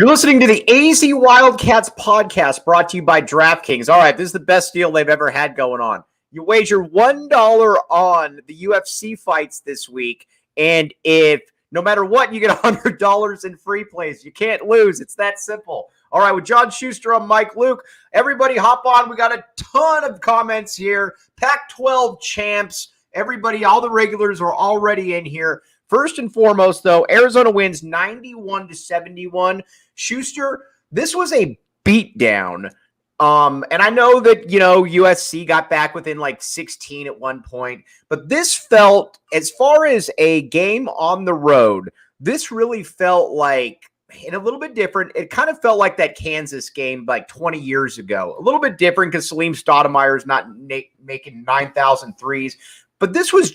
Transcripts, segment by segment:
You're listening to the AZ Wildcats podcast brought to you by DraftKings. All right, this is the best deal they've ever had going on. You wager $1 on the UFC fights this week, and if no matter what, you get $100 in free plays. You can't lose. It's that simple. All right, with John Schuster, I'm Mike Luke. Everybody hop on. We got a ton of comments here. Pac-12 champs. Everybody, all the regulars are already in here. First and foremost, though, Arizona wins 91-71. Schuster, this was a beatdown. And I know that, USC got back within like 16 at one point, but this felt, as far as a game on the road, this really felt like, and a little bit different. It kind of felt like that Kansas game like 20 years ago. A little bit different because Salim Stoudemire's not making 9,000 threes, but this was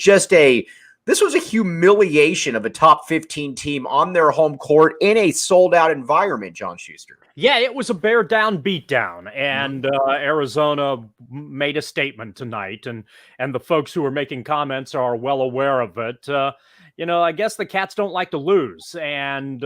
a humiliation of a top 15 team on their home court in a sold-out environment, John Schuster. Yeah, it was a bear-down beatdown, and Arizona made a statement tonight, and the folks who are making comments are well aware of it. I guess the Cats don't like to lose, and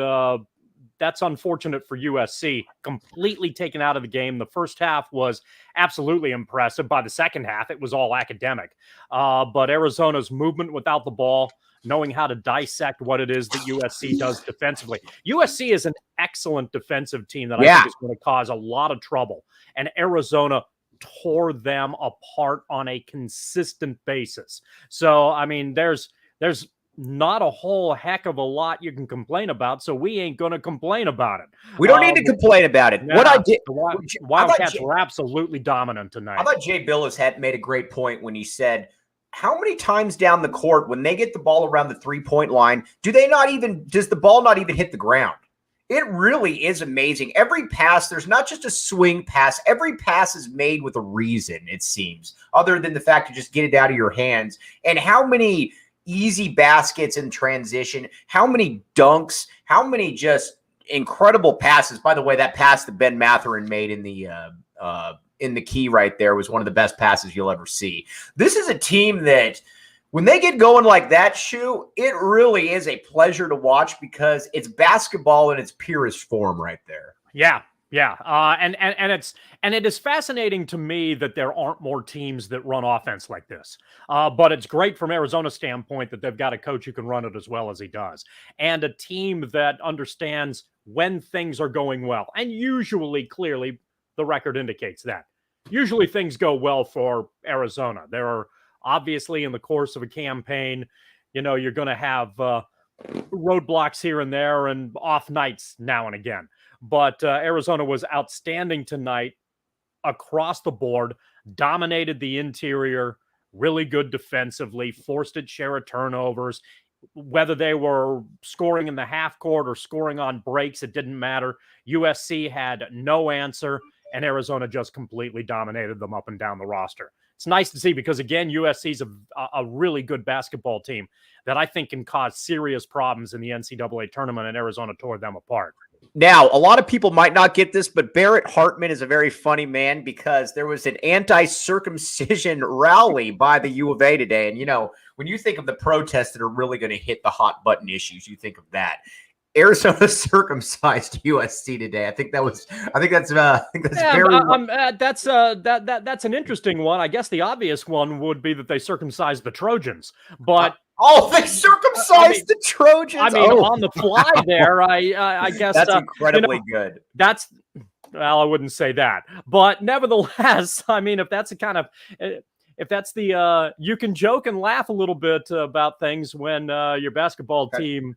that's unfortunate for USC. Completely taken out of the game. The first half was absolutely impressive. By the second half, it was all academic. But Arizona's movement without the ball, knowing how to dissect what it is that USC does defensively. USC is an excellent defensive team that I think is going to cause a lot of trouble. And Arizona tore them apart on a consistent basis. So, I mean, there's not a whole heck of a lot you can complain about, so we ain't going to complain about it. We don't need to complain about it. What I did, the Wildcats were absolutely dominant tonight. I thought Jay Billis had made a great point when he said, how many times down the court when they get the ball around the three-point line, does the ball not even hit the ground? It really is amazing. Every pass, there's not just a swing pass. Every pass is made with a reason, it seems, other than the fact to just get it out of your hands. And how many easy baskets in transition, how many dunks, how many just incredible passes. By the way, that pass that Benn Mathurin made in the key right there was one of the best passes you'll ever see. This is a team that when they get going like that, it really is a pleasure to watch because it's basketball in its purest form right there. Yeah. Yeah, and it is fascinating to me that there aren't more teams that run offense like this. But it's great from Arizona's standpoint that they've got a coach who can run it as well as he does, and a team that understands when things are going well. And usually, clearly, the record indicates that. Usually, things go well for Arizona. There are obviously in the course of a campaign, you're going to have roadblocks here and there and off nights now and again. But Arizona was outstanding tonight across the board, dominated the interior, really good defensively, forced its share of turnovers. Whether they were scoring in the half court or scoring on breaks, it didn't matter. USC had no answer, and Arizona just completely dominated them up and down the roster. It's nice to see because, again, USC is a really good basketball team that I think can cause serious problems in the NCAA tournament, and Arizona tore them apart. Now, a lot of people might not get this, but Barrett Hartman is a very funny man because there was an anti-circumcision rally by the U of A today. And, when you think of the protests that are really going to hit the hot button issues, you think of that. Arizona circumcised USC today. I think that's that's an interesting one. I guess the obvious one would be that they circumcised the Trojans, but they circumcised the Trojans. On the fly there. I guess that's incredibly good. I wouldn't say that, but nevertheless, if that's the kind of you can joke and laugh a little bit about things when your basketball team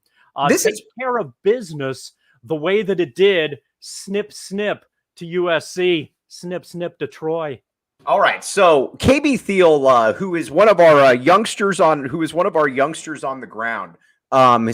takes care of business the way that it did. Snip, snip to USC. Snip, snip to Troy. All right, so KB Thiel, who is one of our youngsters on the ground,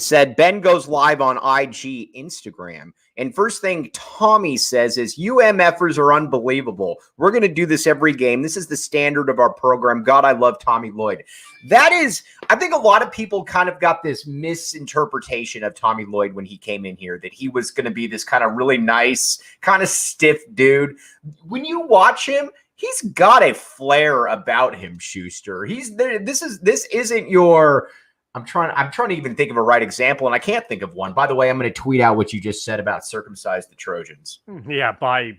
said Ben goes live on IG Instagram. And first thing Tommy says is, UMFers are unbelievable. We're going to do this every game. This is the standard of our program. God, I love Tommy Lloyd. I think a lot of people kind of got this misinterpretation of Tommy Lloyd when he came in here, that he was going to be this kind of really nice, kind of stiff dude. When you watch him, he's got a flair about him, Schuster. This isn't your I'm trying to even think of a right example, and I can't think of one. By the way, I'm going to tweet out what you just said about circumcise the Trojans. Yeah, by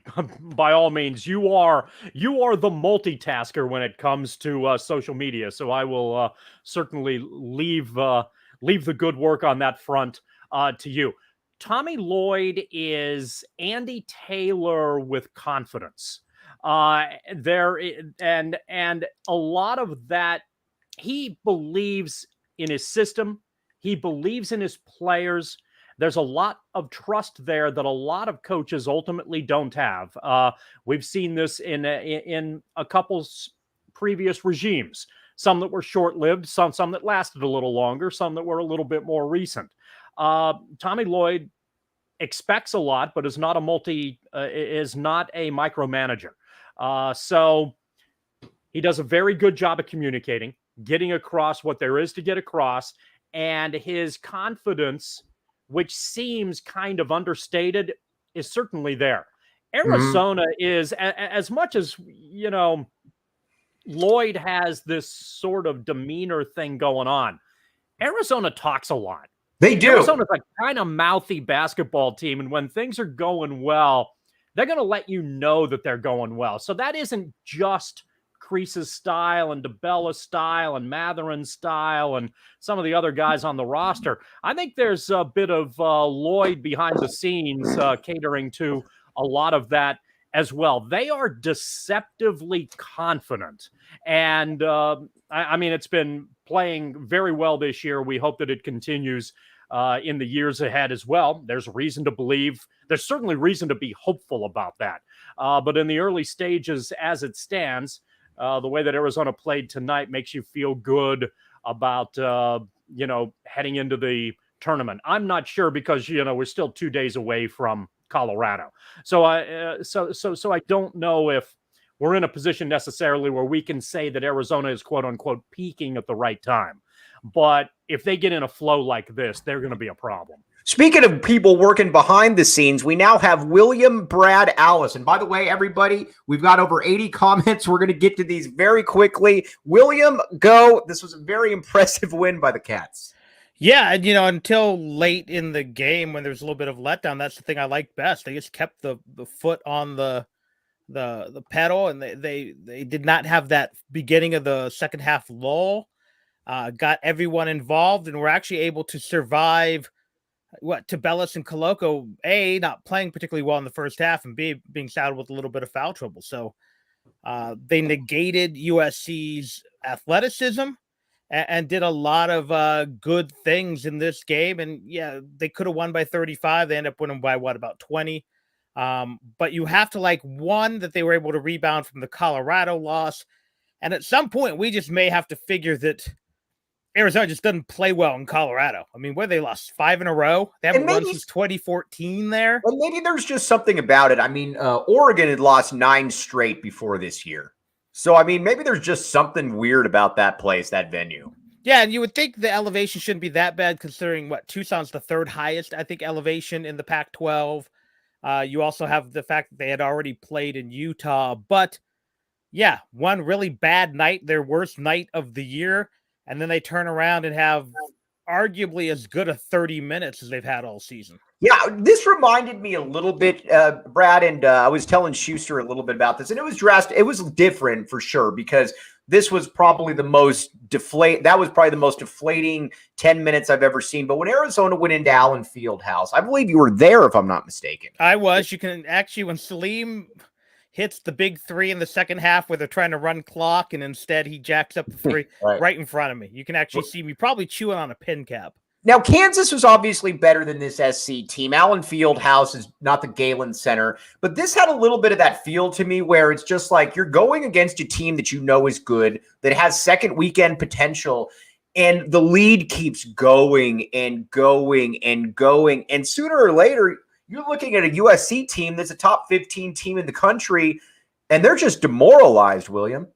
all means, you are the multitasker when it comes to social media. So I will certainly leave the good work on that front to you. Tommy Lloyd is Andy Taylor with confidence. And a lot of that, he believes in his system. He believes in his players. There's a lot of trust there that a lot of coaches ultimately don't have. We've seen this in a couple previous regimes. Some that were short-lived, some that lasted a little longer, some that were a little bit more recent. Tommy Lloyd expects a lot, but is not a micromanager. So he does a very good job of communicating, getting across what there is to get across, and his confidence, which seems kind of understated, is certainly there. Arizona is, as much as, Lloyd has this sort of demeanor thing going on, Arizona talks a lot. They do. Arizona's a kind of mouthy basketball team, and when things are going well, they're going to let you know that they're going well. So that isn't just Kriisa's style and DeBella's style and Mathurin's style and some of the other guys on the roster. I think there's a bit of Lloyd behind the scenes catering to a lot of that as well. They are deceptively confident. And I mean, it's been playing very well this year. We hope that it continues in the years ahead as well. There's reason to believe. There's certainly reason to be hopeful about that. But in the early stages, as it stands, the way that Arizona played tonight makes you feel good about, heading into the tournament. I'm not sure because, we're still 2 days away from Colorado. So I don't know if we're in a position necessarily where we can say that Arizona is quote unquote peaking at the right time. But if they get in a flow like this, they're going to be a problem. Speaking of people working behind the scenes, we now have Brad Allis. And by the way, everybody, we've got over 80 comments. We're going to get to these very quickly. William, go. This was a very impressive win by the Cats. Yeah, and until late in the game when there's a little bit of letdown, that's the thing I like best. They just kept the foot on the pedal, and they did not have that beginning of the second half lull. Got everyone involved, and were actually able to survive Tabellis and Koloko, A, not playing particularly well in the first half, and B, being saddled with a little bit of foul trouble. So they negated USC's athleticism and did a lot of good things in this game. And yeah, they could have won by 35. They ended up winning by about 20. But you have to one, that they were able to rebound from the Colorado loss. And at some point, we just may have to figure that Arizona just doesn't play well in Colorado. I mean, where they lost 5 in a row. They haven't won since 2014 there. Well, maybe there's just something about it. I mean, Oregon had lost 9 straight before this year. So, I mean, maybe there's just something weird about that place, that venue. Yeah, and you would think the elevation shouldn't be that bad considering Tucson's the 3rd highest, I think, elevation in the Pac-12. You also have the fact that they had already played in Utah. But, yeah, one really bad night, their worst night of the year. And then they turn around and have arguably as good a 30 minutes as they've had all season. Yeah, this reminded me a little bit, Brad, and I was telling Schuster a little bit about this, and it was drastic. It was different for sure because this was probably the most deflating 10 minutes I've ever seen. But when Arizona went into Allen Fieldhouse, I believe you were there, if I'm not mistaken. I was. You can actually, when Salim hits the big 3 in the second half where they're trying to run clock, and instead he jacks up the 3 right in front of me. You can actually see me probably chewing on a pin cap. Now, Kansas was obviously better than this SC team. Allen Fieldhouse is not the Galen Center, but this had a little bit of that feel to me where it's just like you're going against a team that you know is good, that has second weekend potential, and the lead keeps going and going and going. And sooner or later, you're looking at a USC team that's a top 15 team in the country, and they're just demoralized, William.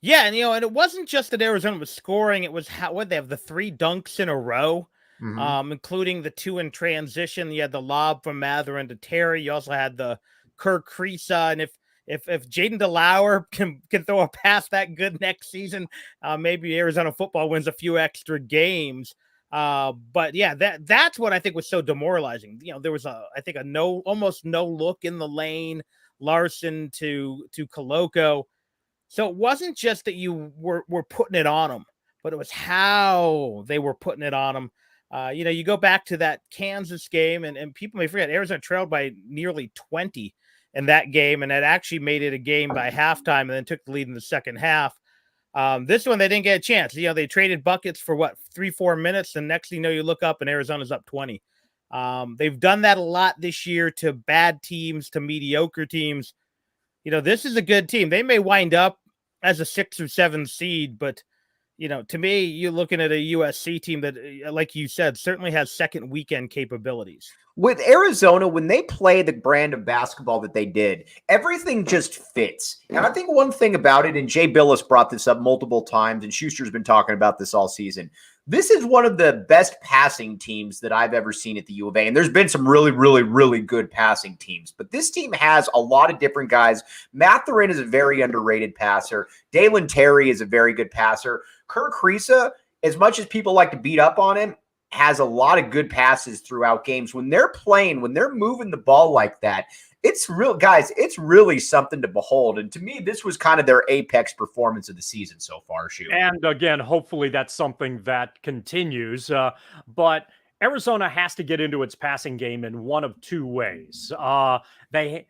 Yeah, and and it wasn't just that Arizona was scoring; it was they have the 3 dunks in a row, including the 2 in transition. You had the lob from Mathurin to Terry. You also had the Kerr Kriisa, and if if Jaden DeLauer can throw a pass that good next season, maybe Arizona football wins a few extra games. But yeah, that's what I think was so demoralizing. There was almost no look in the lane, Larson to Koloko. So it wasn't just that you were putting it on them, but it was how they were putting it on them. You go back to that Kansas game, and people may forget Arizona trailed by nearly 20 in that game, and it actually made it a game by halftime and then took the lead in the second half. This one, they didn't get a chance. They traded buckets for 3-4 minutes, and next thing you know, you look up and Arizona's up 20. They've done that a lot this year to bad teams, to mediocre teams. This is a good team. They may wind up as a 6 or 7 seed, but to me, you're looking at a USC team that, like you said, certainly has second weekend capabilities. With Arizona, when they play the brand of basketball that they did, everything just fits. And I think one thing about it, and Jay Billis brought this up multiple times, and Schuster's been talking about this all season, this is one of the best passing teams that I've ever seen at the U of A. And there's been some really, really, really good passing teams. But this team has a lot of different guys. Mathurin is a very underrated passer. Dalen Terry is a very good passer. Kerr Kriisa, as much as people like to beat up on him, has a lot of good passes throughout games. When they're playing, when they're moving the ball like that, it's real, guys. It's really something to behold. And to me, this was kind of their apex performance of the season so far, Shu. And again, hopefully that's something that continues. But Arizona has to get into its passing game in one of two ways. They're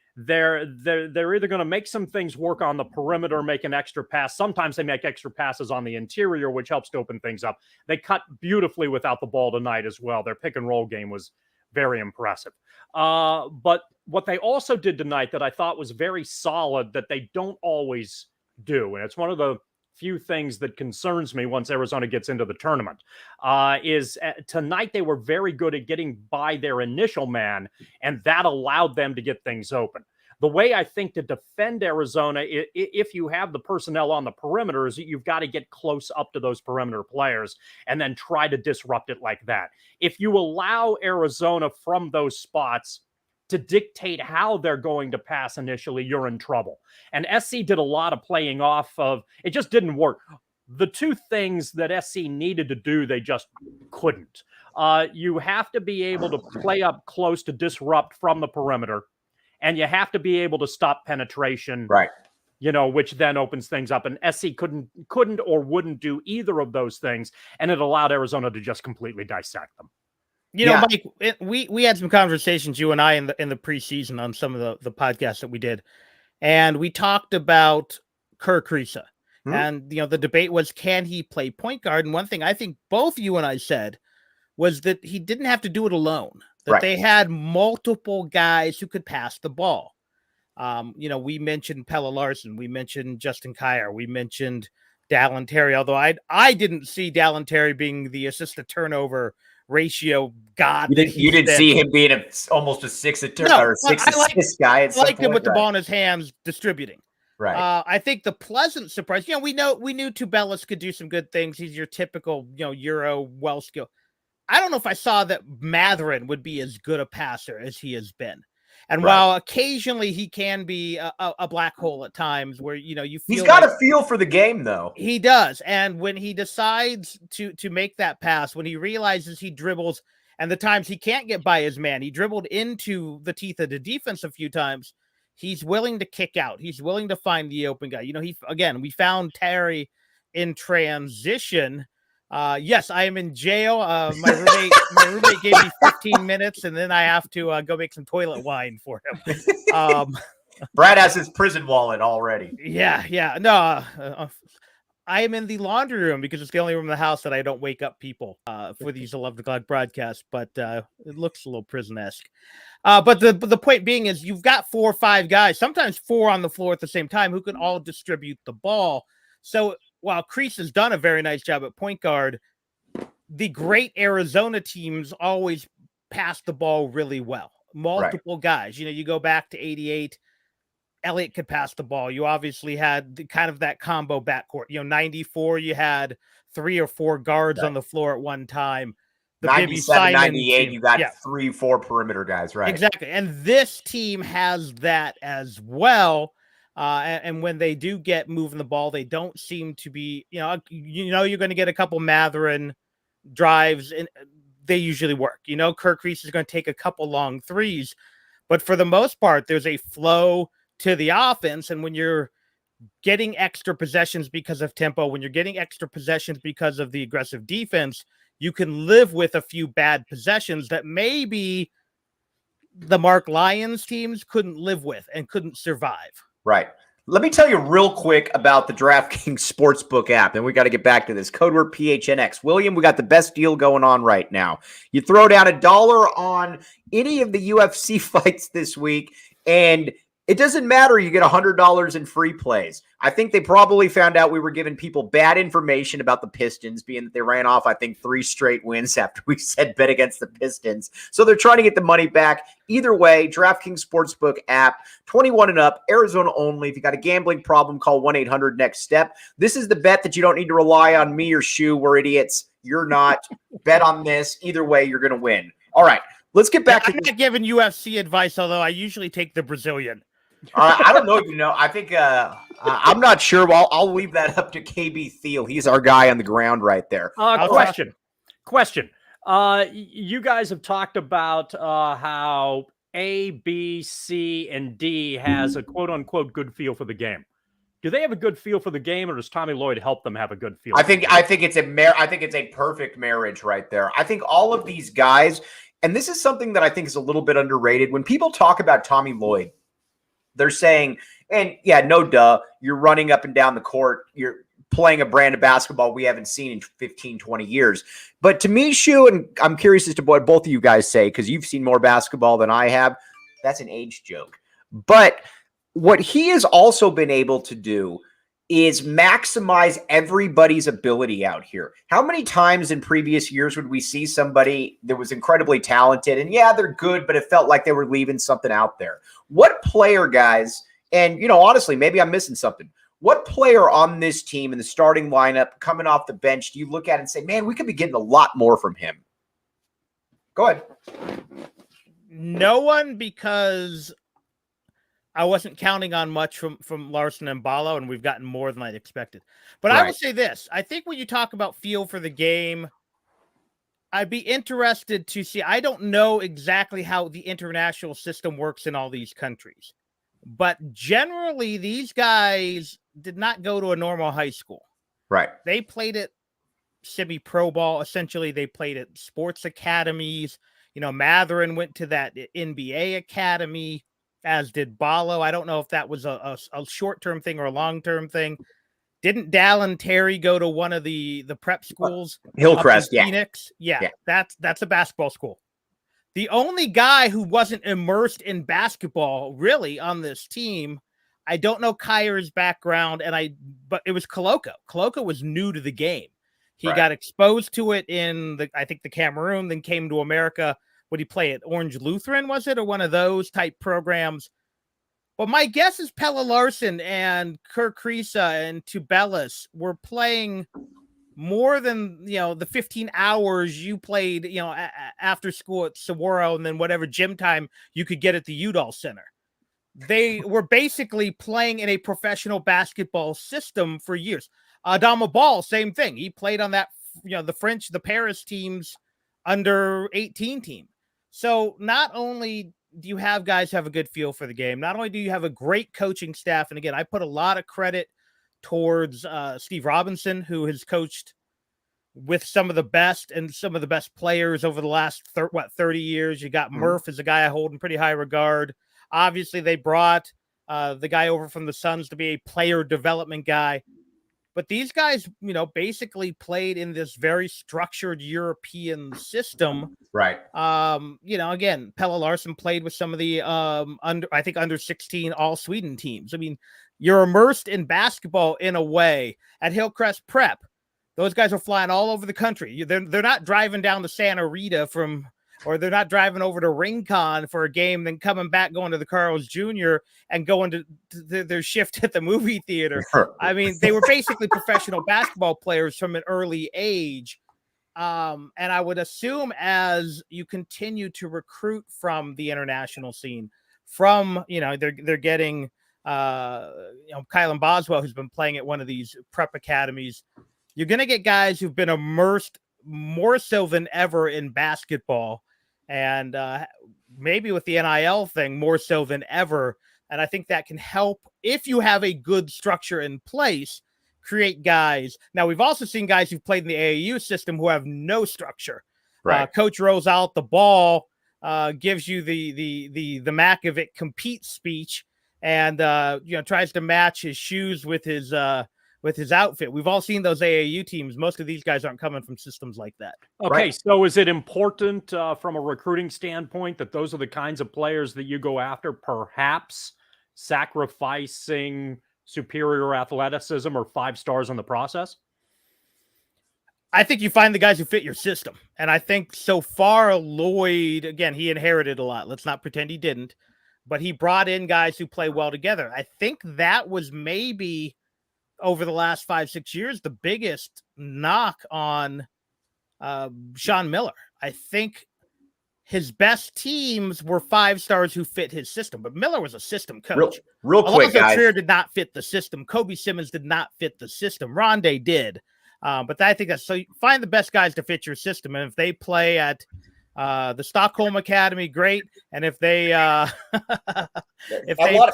either going to make some things work on the perimeter, make an extra pass. Sometimes they make extra passes on the interior, which helps to open things up. They cut beautifully without the ball tonight as well. Their pick and roll game was very impressive. But what they also did tonight that I thought was very solid that they don't always do, and it's one of the few things that concerns me once Arizona gets into the tournament, is tonight they were very good at getting by their initial man, and that allowed them to get things open. The way I think to defend Arizona, if you have the personnel on the perimeter, is that you've got to get close up to those perimeter players and then try to disrupt it like that. If you allow Arizona from those spots to dictate how they're going to pass initially, you're in trouble. And SC did a lot of playing off of, it just didn't work. The two things that SC needed to do, they just couldn't. You have to be able to play up close to disrupt from the perimeter, and you have to be able to stop penetration, right? Which then opens things up. And SC couldn't or wouldn't do either of those things, and it allowed Arizona to just completely dissect them. Mike, we had some conversations, you and I, in the preseason on some of the podcasts that we did, and we talked about Kerr Kriisa. And the debate was, can he play point guard? And one thing I think both you and I said was that he didn't have to do it alone. That they had multiple guys who could pass the ball. We mentioned Pelle Larsson, we mentioned Justin Kier, we mentioned Dalen Terry. Although I didn't see Dalen Terry being the assist to turnover ratio god. You didn't see him being almost a 6 assist guy. I liked him with the ball in his hands distributing. Right. I think the pleasant surprise, we knew Tubelis could do some good things. He's your typical, Euro well skill. I don't know if I saw that Mathurin would be as good a passer as he has been. And while occasionally he can be a black hole at times where, you feel he's got a feel for the game, though. He does. And when he decides to make that pass, when he realizes he dribbles, and the times he can't get by his man, he dribbled into the teeth of the defense a few times, he's willing to kick out. He's willing to find the open guy. We found Terry in transition. Yes, I am in jail. My roommate gave me 15 minutes, and then I have to go make some toilet wine for him. Brad has his prison wallet already. Yeah. No, I am in the laundry room because it's the only room in the house that I don't wake up people for these 11 o'clock broadcasts. But it looks a little prison-esque. But the point being is you've got 4 or 5 guys, sometimes 4 on the floor at the same time, who can all distribute the ball. So while Kriisa has done a very nice job at point guard, the great Arizona teams always pass the ball really well. Multiple guys. You go back to 88, Elliott could pass the ball. You obviously had kind of that combo backcourt. 94, you had 3 or 4 guards on the floor at one time. The 97, 98, you got 3, 4 perimeter guys, right? Exactly. And this team has that as well. And when they do get moving the ball, they don't seem to be, you're going to get a couple Mathurin drives, and they usually work. Kerr Kriisa is going to take a couple long threes, but for the most part, there's a flow to the offense. And when you're getting extra possessions because of tempo, when you're getting extra possessions because of the aggressive defense, you can live with a few bad possessions that maybe the Mark Lyons teams couldn't live with and couldn't survive. Right. Let me tell you real quick about the DraftKings Sportsbook app, and we got to get back to this. Code word PHNX. William, we got the best deal going on right now. You throw down $1 on any of the UFC fights this week, and it doesn't matter. You get $100 in free plays. I think they probably found out we were giving people bad information about the Pistons, being that they ran off, I think, 3 straight wins after we said bet against the Pistons. So they're trying to get the money back. Either way, DraftKings Sportsbook app, 21 and up, Arizona only. If you got a gambling problem, call 1-800-NEXT-STEP. This is the bet that you don't need to rely on me or Shu. We're idiots. You're not. Bet on this. Either way, you're going to win. All right, let's get back to I'm not giving UFC advice, although I usually take the Brazilian. I don't know if you know. I think I'm not sure. Well, I'll leave that up to KB Thiel. He's our guy on the ground right there. Question. You guys have talked about how A, B, C, and D has a quote-unquote good feel for the game. Do they have a good feel for the game, or does Tommy Lloyd help them have a good feel? I think it's a perfect marriage right there. I think all of these guys, and this is something that I think is a little bit underrated. When people talk about Tommy Lloyd, they're saying, and yeah, no duh, you're running up and down the court. You're playing a brand of basketball we haven't seen in 15, 20 years. But to me, Shu, and I'm curious as to what both of you guys say, because you've seen more basketball than I have. That's an age joke. But what he has also been able to do is maximize everybody's ability out here. How many times in previous years would we see somebody that was incredibly talented and yeah, they're good, but it felt like they were leaving something out there? What player, guys, and honestly, maybe I'm missing something. What player on this team in the starting lineup coming off the bench do you look at and say, man, we could be getting a lot more from him? Go ahead. No one, because I wasn't counting on much from Larson and Ballo, and we've gotten more than I expected. But right. I will say this. I think when you talk about feel for the game, I'd be interested to see. I don't know exactly how the international system works in all these countries, but generally these guys did not go to a normal high school. Right. They played at semi-pro ball. Essentially, they played at sports academies. Mathurin went to that NBA academy, as did Ballo. I don't know if that was a short-term thing or a long-term thing. Didn't Dallin Terry go to one of the prep schools? Hillcrest, yeah. Phoenix? Yeah. That's a basketball school. The only guy who wasn't immersed in basketball really on this team, I don't know Kier's background, but it was Koloko. Koloko was new to the game. He got exposed to it in the Cameroon, then came to America. Would he play at Orange Lutheran, was it, or one of those type programs? But my guess is Pelle Larsson and Kerr Kriisa and Tubelis were playing more than, the 15 hours you played, after school at Saguaro and then whatever gym time you could get at the Udall Center. They were basically playing in a professional basketball system for years. Adama Ball, same thing. He played on that, the Paris team's under 18 team. So not only do you have guys have a good feel for the game, not only do you have a great coaching staff, and again, I put a lot of credit towards Steve Robinson, who has coached with some of the best and some of the best players over the last 30 years. You got Murph as a guy I hold in pretty high regard. Obviously, they brought the guy over from the Suns to be a player development guy. But these guys, basically played in this very structured European system. Right. Again, Pelle Larsson played with some of the under 16 all Sweden teams. I mean, you're immersed in basketball in a way. At Hillcrest Prep, those guys are flying all over the country. They're not driving down to Santa Rita or they're not driving over to Rincon for a game, then coming back, going to the Carl's Jr. and going to their shift at the movie theater. I mean, they were basically professional basketball players from an early age. And I would assume as you continue to recruit from the international scene, they're getting Kylan Boswell, who's been playing at one of these prep academies, you're going to get guys who've been immersed more so than ever in basketball, and maybe with the NIL thing more so than ever. And I think that can help if you have a good structure in place, create guys. Now, we've also seen guys who've played in the AAU system who have no structure. Right. Coach rolls out the ball, gives you the Makovic compete speech, and tries to match his shoes with his outfit. We've all seen those AAU teams. Most of these guys aren't coming from systems like that. Okay, Right. so is it important from a recruiting standpoint that those are the kinds of players that you go after, perhaps sacrificing superior athleticism or 5 stars in the process? I think you find the guys who fit your system. And I think so far, Lloyd, again, he inherited a lot. Let's not pretend he didn't. But he brought in guys who play well together. I think that was maybe over the last 5-6 years the biggest knock on Sean Miller. I think his best teams were 5 stars who fit his system. But Miller was a system coach. Real quick, Alonzo guys. Trier did not fit the system. Kobe Simmons did not fit the system. Rondé did. But I think that's so. You find the best guys to fit your system, and if they play at the Stockholm Academy, great. And if they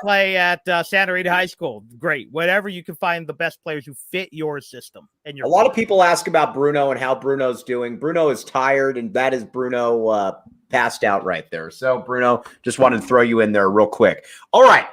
play at Santa Rita High School, great. Whatever, you can find the best players who fit your system. And a lot of people ask about Bruno and how Bruno's doing. Bruno is tired, and that is Bruno passed out right there. So Bruno, just wanted to throw you in there real quick. All right.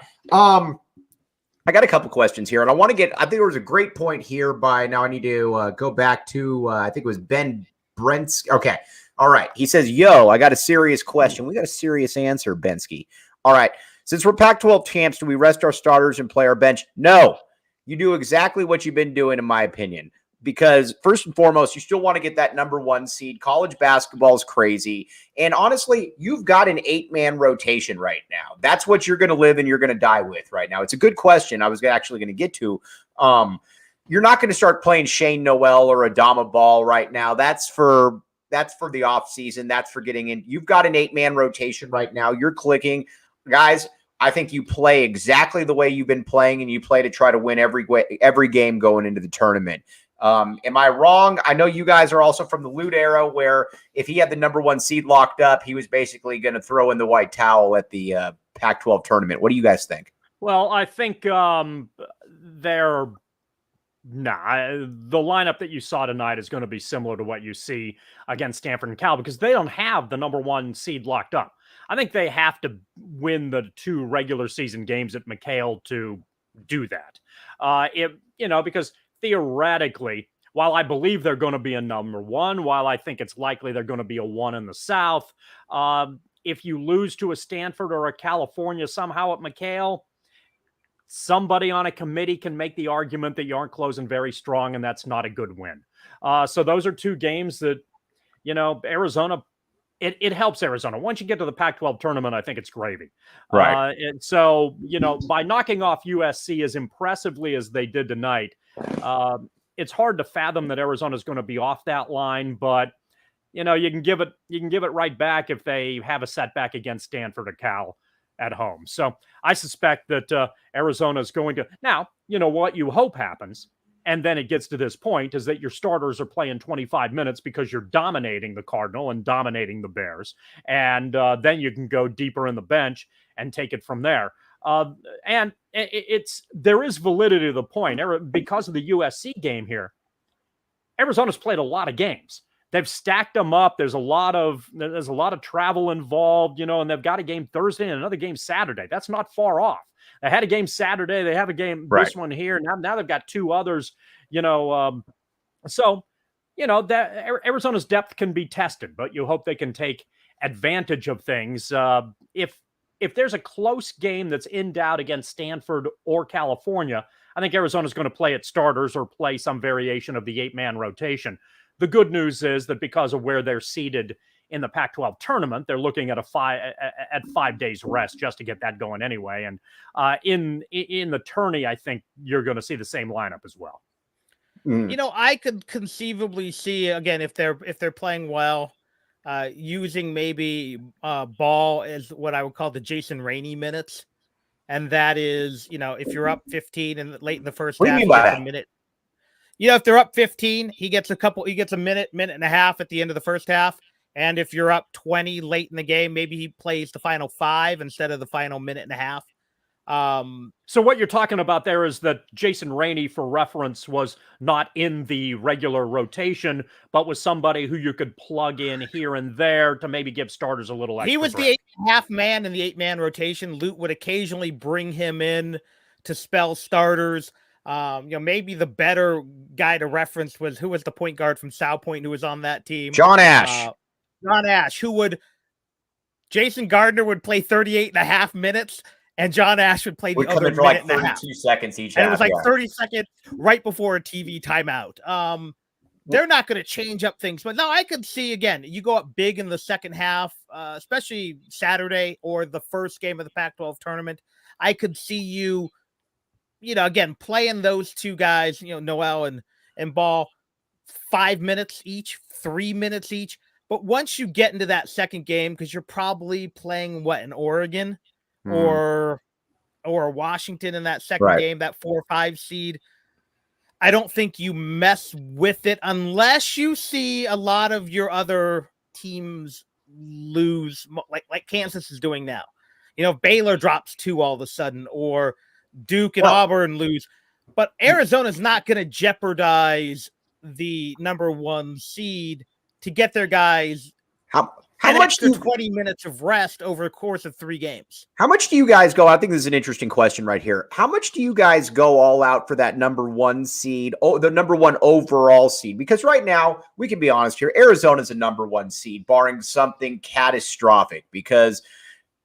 I got a couple questions here, and I think there was a great point here now I need to go back to, I think it was Ben Brent's. Okay. All right. He says, yo, I got a serious question. We got a serious answer, Bensky. All right. Since we're Pac-12 champs, do we rest our starters and play our bench? No. You do exactly what you've been doing, in my opinion. Because first and foremost, you still want to get that number 1 seed. College basketball is crazy. And honestly, you've got an 8-man rotation right now. That's what you're going to live and you're going to die with right now. It's a good question I was actually going to get to. You're not going to start playing Shane Noel or Adama Ball right now. That's for the off season. That's for getting in. You've got an 8-man rotation right now. You're clicking. Guys, I think you play exactly the way you've been playing, and you play to try to win every game going into the tournament. Am I wrong? I know you guys are also from the Lute era, where if he had the number 1 seed locked up, he was basically going to throw in the white towel at the Pac-12 tournament. What do you guys think? Well, I think the lineup that you saw tonight is going to be similar to what you see against Stanford and Cal, because they don't have the number 1 seed locked up. I think they have to win the 2 regular season games at McHale to do that. Because theoretically, while I believe they're going to be a number 1, while I think it's likely they're going to be a 1 in the South, if you lose to a Stanford or a California somehow at McHale, somebody on a committee can make the argument that you aren't closing very strong, and that's not a good win. So those are 2 games that, Arizona, it helps Arizona. Once you get to the Pac-12 tournament, I think it's gravy. Right. And so, by knocking off USC as impressively as they did tonight, it's hard to fathom that Arizona is going to be off that line, but you can give it right back if they have a setback against Stanford or Cal at home. So I suspect that Arizona is going to. Now, what you hope happens, and then it gets to this point, is that your starters are playing 25 minutes because you're dominating the Cardinal and dominating the Bears, and then you can go deeper in the bench and take it from there. And there is validity to the point because of the USC game here. Arizona's played a lot of games. They've stacked them up. There's a lot of travel involved, and they've got a game Thursday and another game Saturday. That's not far off. They had a game Saturday. They have a game, this one here. Now they've got 2 others, So, that Arizona's depth can be tested, but you hope they can take advantage of things. If there's a close game that's in doubt against Stanford or California, I think Arizona's going to play its starters or play some variation of the 8-man rotation. The good news is that because of where they're seated in the Pac-12 tournament, they're looking at 5 days rest just to get that going anyway. And in the tourney, I think you're going to see the same lineup as well. I could conceivably see, again, if they're playing well, using maybe Ball as what I would call the Jason Rainey minutes. and that is, if you're up 15 and late in the first What do you half, mean he by gets that? a minute. If they're up 15, he gets a minute and a half at the end of the first half. And if you're up 20 late in the game, maybe he plays the final 5 instead of the final minute and a half. So what you're talking about there is that Jason Rainey, for reference, was not in the regular rotation, but was somebody who you could plug in here and there to maybe give starters a little extra. He was break. the 8.5 man in the 8-man rotation. Lute would occasionally bring him in to spell starters. Maybe the better guy to reference was who was the point guard from South Point who was on that team. John Ash. John Ash, Jason Gardner would play 38.5 minutes, and John Ash would play the other minute for like and a half. 32 seconds each. And it was like 30 seconds right before a TV timeout. They're not going to change up things, but no, I could see, again, you go up big in the second half, especially Saturday or the first game of the Pac-12 tournament. I could see you, again, playing those two guys, Noel and Ball, 5 minutes each, 3 minutes each. But once you get into that second game, because you're probably playing in Oregon or Washington in that second game, that 4 or 5 seed, I don't think you mess with it unless you see a lot of your other teams lose, like Kansas is doing now. If Baylor drops 2 all of a sudden, or Duke and Auburn lose. But Arizona's not going to jeopardize the number 1 seed to get their guys how much 20 minutes of rest over the course of 3 games. How much do you guys go? I think this is an interesting question right here. How much do you guys go all out for that number 1 seed, the number 1 overall seed? Because right now, we can be honest here, Arizona's a number 1 seed, barring something catastrophic, because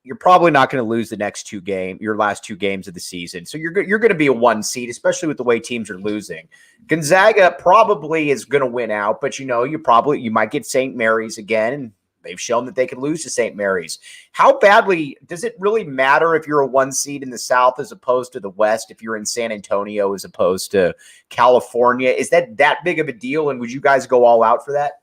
you're probably not going to lose your last 2 games of the season. So you're going to be a 1 seed, especially with the way teams are losing. Gonzaga probably is going to win out, but you might get St. Mary's again, and they've shown that they can lose to St. Mary's. How badly does it really matter if you're a 1 seed in the South as opposed to the West, if you're in San Antonio as opposed to California? Is that big of a deal, and would you guys go all out for that?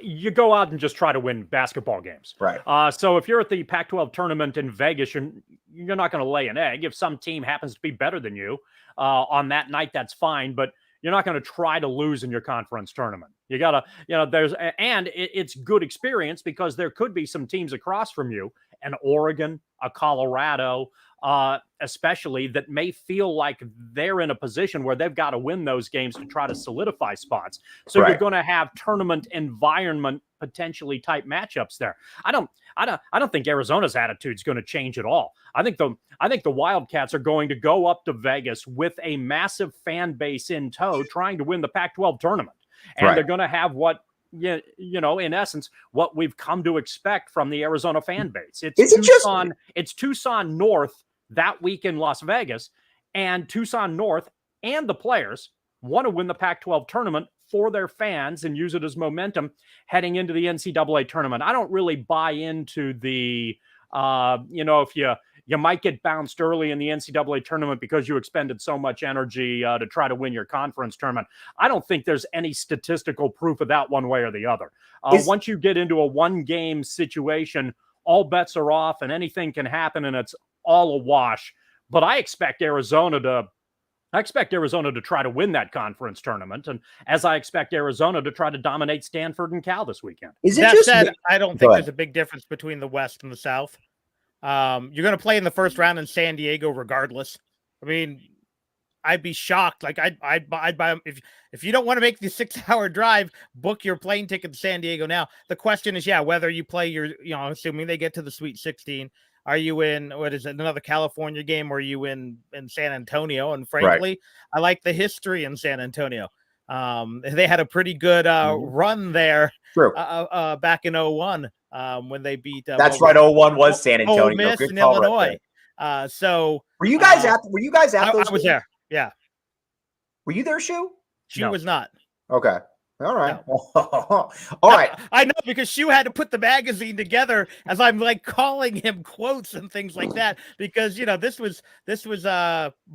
You go out and just try to win basketball games. Right. So if you're at the Pac-12 tournament in Vegas, you're not going to lay an egg. If some team happens to be better than you on that night, that's fine. But you're not going to try to lose in your conference tournament. You got to, it's good experience because there could be some teams across from you, an Oregon, a Colorado, especially, that may feel like they're in a position where they've got to win those games to try to solidify spots. So You're going to have tournament environment potentially type matchups there. I don't think Arizona's attitude is going to change at all. I think the Wildcats are going to go up to Vegas with a massive fan base in tow, trying to win the Pac-12 tournament, and they're going to have in essence, what we've come to expect from the Arizona fan base. It's Tucson North that week in Las Vegas, and Tucson North and the players want to win the Pac-12 tournament for their fans and use it as momentum heading into the NCAA tournament. I don't really buy into the, if you might get bounced early in the NCAA tournament because you expended so much energy to try to win your conference tournament. I don't think there's any statistical proof of that one way or the other. Once you get into a 1-game situation, all bets are off and anything can happen and it's all a wash. But I expect Arizona to try to win that conference tournament, and as I expect Arizona to try to dominate Stanford and Cal this weekend. I don't think there's a big difference between the West and the South. You're going to play in the first round in San Diego regardless. I mean, I'd be shocked. Like I'd buy if you don't want to make the 6-hour drive, book your plane ticket to San Diego now. The question is, whether you play your, assuming they get to the Sweet 16, are you in another California game, or are you in San Antonio? And frankly, I like the history in San Antonio. They had a pretty good run there back in 01 when they beat. That's right. 01 was San Antonio. Ole Miss in Illinois. So were you guys at? Were you guys at? I was there. Yeah. Were you there, Shu? She was not. Okay. All right. No. All right. I know, because Shu had to put the magazine together as I'm like calling him quotes and things like that, because this was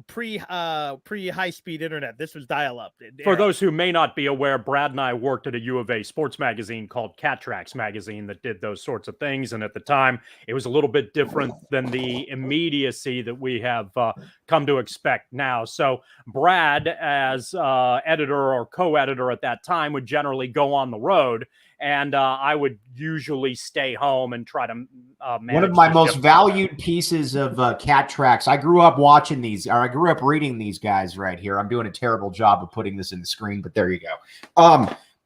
pre high speed internet. This was dial up. For those who may not be aware, Brad and I worked at a U of A sports magazine called Cat Tracks magazine that did those sorts of things, and at the time it was a little bit different than the immediacy that we have come to expect now. So Brad, as editor or co-editor at that time, would generally go on the road, and I would usually stay home and try to manage. One of my most valued pieces of Cat Tracks. I grew up watching these, or I grew up reading these guys right here. I'm doing a terrible job of putting this in the screen, but there you go.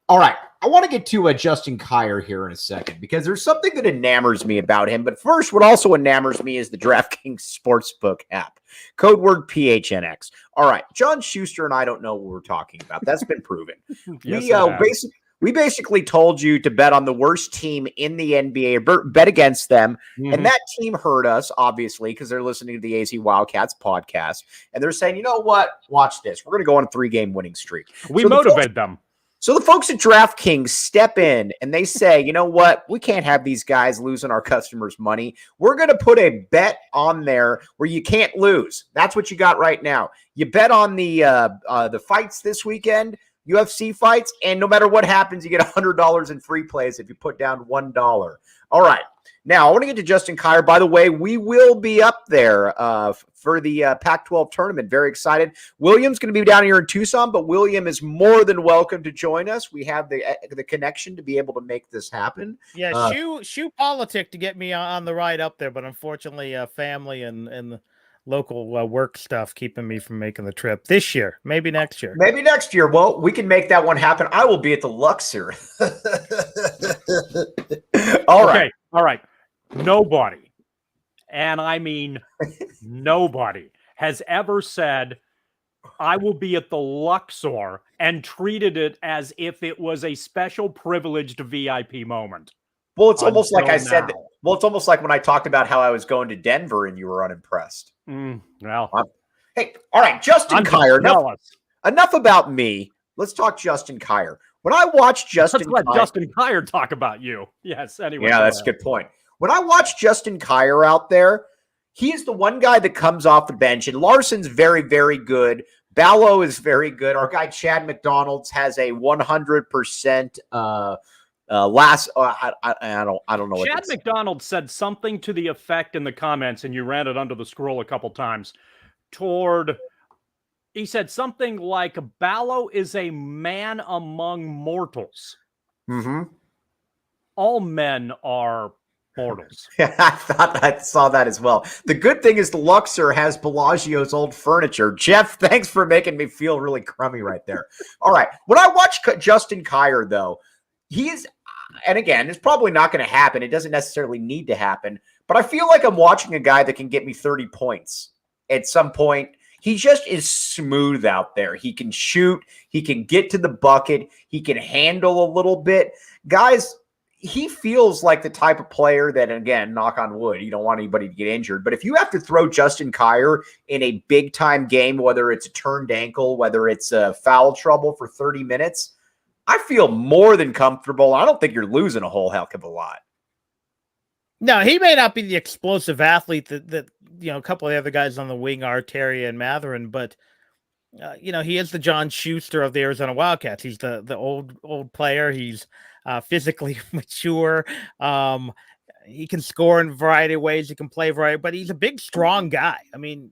All right. I want to get to Justin Kier here in a second, because there's something that enamors me about him. But first, what also enamors me is the DraftKings Sportsbook app. Code word PHNX. All right. John Schuster and I don't know what we're talking about. That's been proven. Yes, we basically told you to bet on the worst team in the NBA, or bet against them. Mm-hmm. And that team heard us, obviously, because they're listening to the AZ Wildcats podcast. And they're saying, you know what? Watch this. We're going to go on a 3-game winning streak. We motivate them. So the folks at DraftKings step in and they say, you know what? We can't have these guys losing our customers' money. We're going to put a bet on there where you can't lose. That's what you got right now. You bet on the fights this weekend, UFC fights, and no matter what happens, you get $100 in free plays if you put down $1. All right. Now, I want to get to Justin Kier. By the way, we will be up there for the Pac-12 tournament. Very excited. William's going to be down here in Tucson, but William is more than welcome to join us. We have the connection to be able to make this happen. Yeah, shoe politic to get me on the ride up there, but unfortunately, family and local work stuff keeping me from making the trip this year. Maybe next year. Maybe next year. Well, we can make that one happen. I will be at the Luxor. All right. Nobody, and I mean nobody, has ever said, I will be at the Luxor, and treated it as if it was a special privileged VIP moment. Well, it's almost like I said that. Well, it's almost like when I talked about how I was going to Denver and you were unimpressed. Hey, all right, Justin Kier. Enough about me. Let's talk Justin Kier. When I watched Justin Kier talk about you. Yes, anyway. Yeah, that's a good point. When I watch Justin Kier out there, he is the one guy that comes off the bench, and Larson's very, very good. Ballo is very good. Our guy Chad McDonald's has a 100% I don't know. Chad McDonald said something to the effect in the comments, and you ran it under the scroll a couple times. He said something like, Ballo is a man among mortals. Mm-hmm. All men are mortals. Yeah, I saw that as well. The good thing is the Luxor has Bellagio's old furniture. Jeff, thanks for making me feel really crummy right there. All right. When I watch Justin Kier, though, and again, it's probably not going to happen. It doesn't necessarily need to happen, but I feel like I'm watching a guy that can get me 30 points at some point. He just is smooth out there. He can shoot. He can get to the bucket. He can handle a little bit. Guys, he feels like the type of player that, again, knock on wood, you don't want anybody to get injured. But if you have to throw Justin Kier in a big-time game, whether it's a turned ankle, whether it's foul trouble for 30 minutes, I feel more than comfortable. I don't think you're losing a whole heck of a lot. No, he may not be the explosive athlete that a couple of the other guys on the wing are, Terry and Mathurin, but he is the John Schuster of the Arizona Wildcats. He's the old player. He's physically mature. He can score in a variety of ways. He can play but he's a big, strong guy. I mean,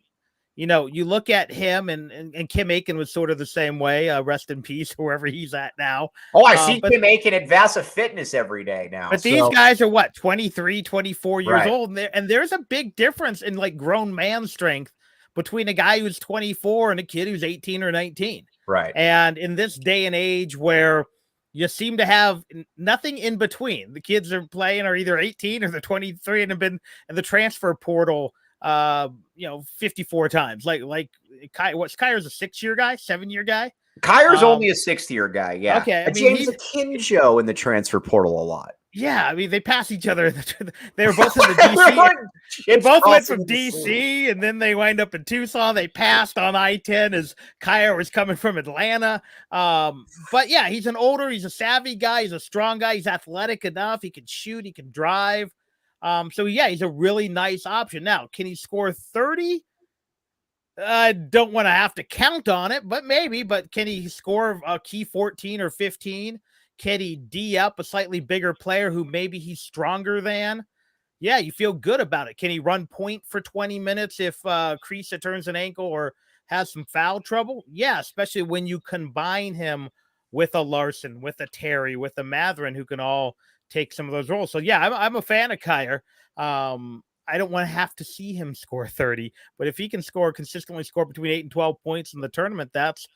you look at him and Kim Aiken was sort of the same way. Rest in peace, wherever he's at now. Oh, I see Kim Aiken at Vasa Fitness every day now. But these guys are 23, 24 years old. And there's a big difference in like grown man strength between a guy who's 24 and a kid who's 18 or 19. Right. And in this day and age where you seem to have nothing in between, the kids are playing are either 18 or they're 23 and have been in the transfer portal 54 times. Like Kier's a 6-year guy, 7-year guy. Kier's only a 6th-year guy, yeah. Okay. James Akinjo in the transfer portal a lot. Yeah, I mean, they pass each other. They were both in the DC. They both went from DC, and then they wind up in Tucson. They passed on I-10 as Kier was coming from Atlanta. But yeah, he's he's a savvy guy. He's a strong guy. He's athletic enough. He can shoot. He can drive. So yeah, he's a really nice option. Now, can he score 30? I don't want to have to count on it, but maybe. But can he score a key 14 or 15? Can he D up a slightly bigger player who maybe he's stronger than? Yeah, you feel good about it. Can he run point for 20 minutes if Kriisa turns an ankle or has some foul trouble? Yeah, especially when you combine him with a Larson, with a Terry, with a Mathurin, who can all take some of those roles. So yeah, I'm a fan of Kier. I don't want to have to see him score 30, but if he can consistently score between 8 and 12 points in the tournament, that's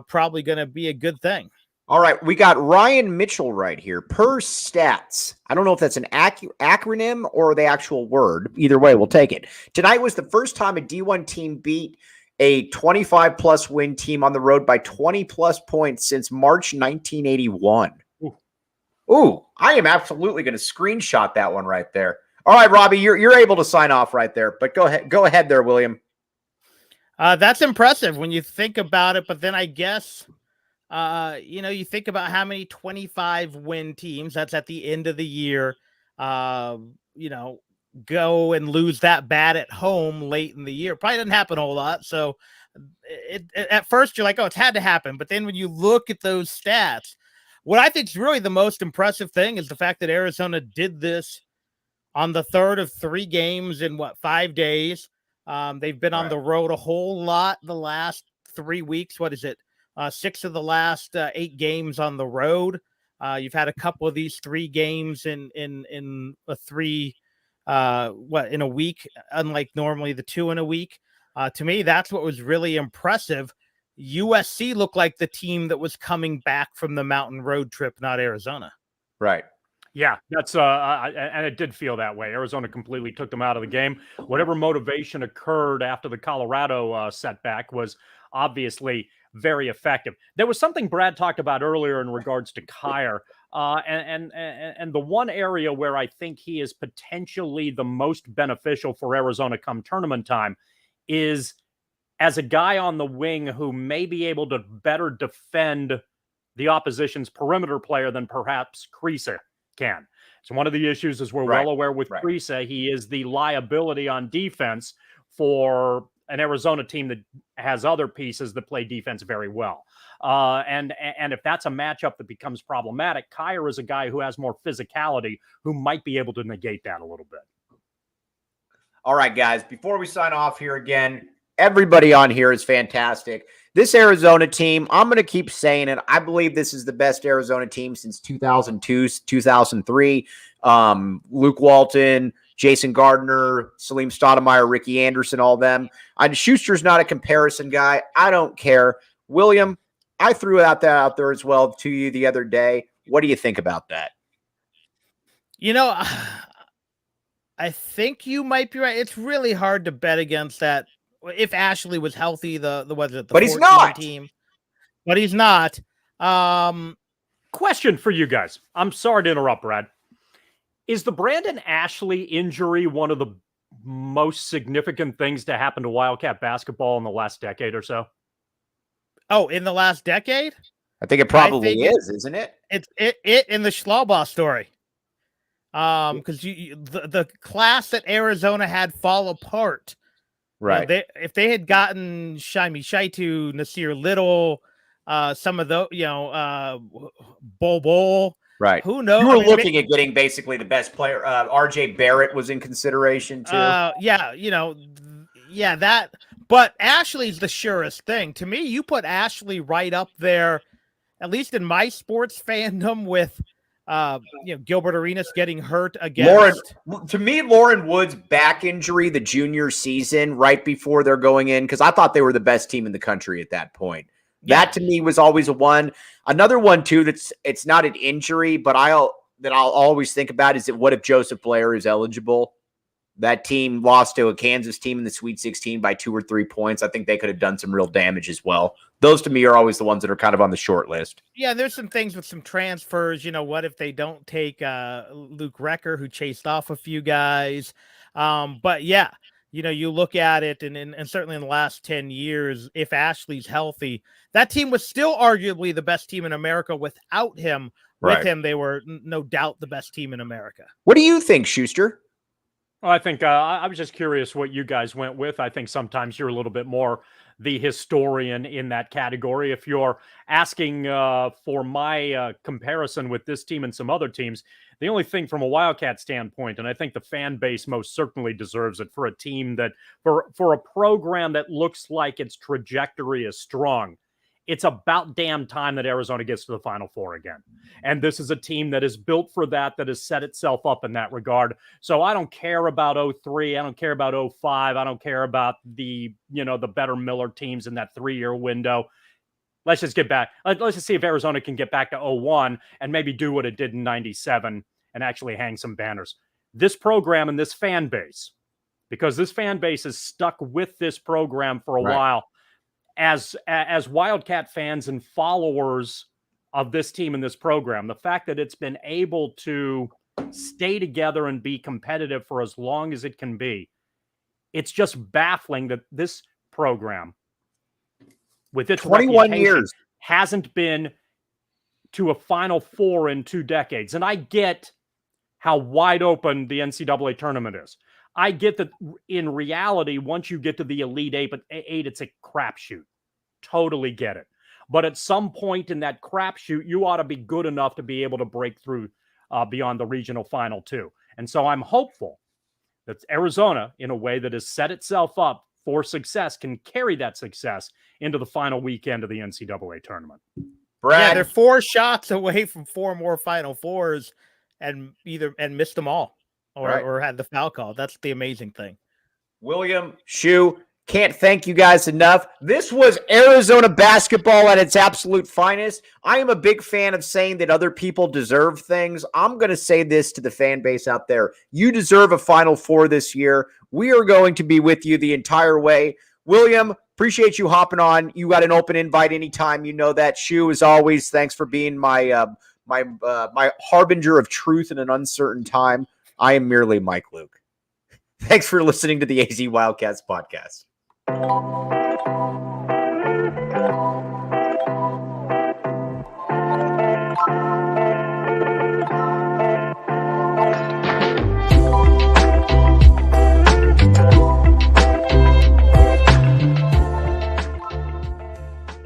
probably going to be a good thing. All right, we got Ryan Mitchell right here. Per stats, I don't know if that's an acronym or the actual word. Either way, we'll take it. Tonight was the first time a D1 team beat a 25-plus win team on the road by 20-plus points since March 1981. Ooh, I am absolutely going to screenshot that one right there. All right, Robbie, you're able to sign off right there, but go ahead there, William. That's impressive when you think about it, but then I guess you think about how many 25 win teams, that's at the end of the year, go and lose that bad at home late in the year. Probably doesn't happen a whole lot. So at first you're like, oh, it's had to happen. But then when you look at those stats, what I think is really the most impressive thing is the fact that Arizona did this on the third of 3 games in 5 days. They've been on the road a whole lot the last 3 weeks. What is it? 6 of the last 8 games on the road. You've had a couple of these 3 games in a 3 in a week, unlike normally the 2 in a week. To me, that's what was really impressive. USC looked like the team that was coming back from the mountain road trip, not Arizona. Right. Yeah, that's and it did feel that way. Arizona completely took them out of the game. Whatever motivation occurred after the Colorado setback was obviously very effective. There was something Brad talked about earlier in regards to Kier, and the one area where I think he is potentially the most beneficial for Arizona come tournament time is as a guy on the wing who may be able to better defend the opposition's perimeter player than perhaps Kriisa can. So one of the issues, as we're well aware with Kriisa, he is the liability on defense for an Arizona team that has other pieces that play defense very well. And if that's a matchup that becomes problematic, Kier is a guy who has more physicality, who might be able to negate that a little bit. All right, guys, before we sign off here again, everybody on here is fantastic. This Arizona team, I'm going to keep saying it. I believe this is the best Arizona team since 2002, 2003. Luke Walton, Jason Gardner, Salim Stoudemire, Ricky Anderson, all them. Schuster's not a comparison guy. I don't care. William, I threw that out there as well to you the other day. What do you think about that? I think you might be right. It's really hard to bet against that. If Ashley was healthy, but he's not. Team, but he's not. Question for you guys. I'm sorry to interrupt, Brad. Is the Brandon Ashley injury one of the most significant things to happen to Wildcat basketball in the last decade or so? Oh, in the last decade? I think it probably is, isn't it? It's in the Schlaubaugh story. Because the class that Arizona had fall apart. Right. If they had gotten Shaimi Shaitu, Nasir Little, some of those, Bol. Right. Who knows? You were looking at getting basically the best player. RJ Barrett was in consideration too. That. But Ashley's the surest thing. To me, you put Ashley right up there, at least in my sports fandom, with Gilbert Arenas getting hurt against. Lauren Wood's back injury the junior season right before they're going in, because I thought they were the best team in the country at that point. Yeah. That to me was always a one. Another one too it's not an injury, but I'll always think about is that what if Joseph Blair is eligible? That team lost to a Kansas team in the Sweet 16 by 2 or 3 points. I think they could have done some real damage as well. Those to me are always the ones that are kind of on the short list. Yeah, there's some things with some transfers. What if they don't take Luke Recker, who chased off a few guys? But yeah, you look at it, and certainly in the last 10 years, if Ashley's healthy, that team was still arguably the best team in America without him. With Right. him, they were no doubt the best team in America. What do you think, Schuster? Well, I think I was just curious what you guys went with. I think sometimes you're a little bit more the historian in that category. If you're asking for my comparison with this team and some other teams, the only thing from a Wildcat standpoint, and I think the fan base most certainly deserves it for a team that, for a program that looks like its trajectory is strong, it's about damn time that Arizona gets to the Final Four again. And this is a team that is built for that has set itself up in that regard. So I don't care about 03. I don't care about 05. I don't care about the better Miller teams in that 3-year window. Let's just get back. Let's just see if Arizona can get back to 01 and maybe do what it did in 97 and actually hang some banners. This program and this fan base, because this fan base is stuck with this program for a while, as Wildcat fans and followers of this team and this program, the fact that it's been able to stay together and be competitive for as long as it can be, it's just baffling that this program, with its 21 years, hasn't been to a Final Four in 2 decades. And I get how wide open the NCAA tournament is. I get that in reality, once you get to the Elite Eight, it's a crapshoot. Totally get it. But at some point in that crapshoot, you ought to be good enough to be able to break through beyond the regional final too. And so I'm hopeful that Arizona, in a way that has set itself up for success, can carry that success into the final weekend of the NCAA tournament. Brad, yeah, they're 4 shots away from 4 more Final Fours and missed them all. Or had the foul call. That's the amazing thing. William, Shu, can't thank you guys enough. This was Arizona basketball at its absolute finest. I am a big fan of saying that other people deserve things. I'm going to say this to the fan base out there. You deserve a Final Four this year. We are going to be with you the entire way. William, appreciate you hopping on. You got an open invite anytime. You know that. Shu, as always, thanks for being my harbinger of truth in an uncertain time. I am merely Mike Luke. Thanks for listening to the AZ Wildcats podcast.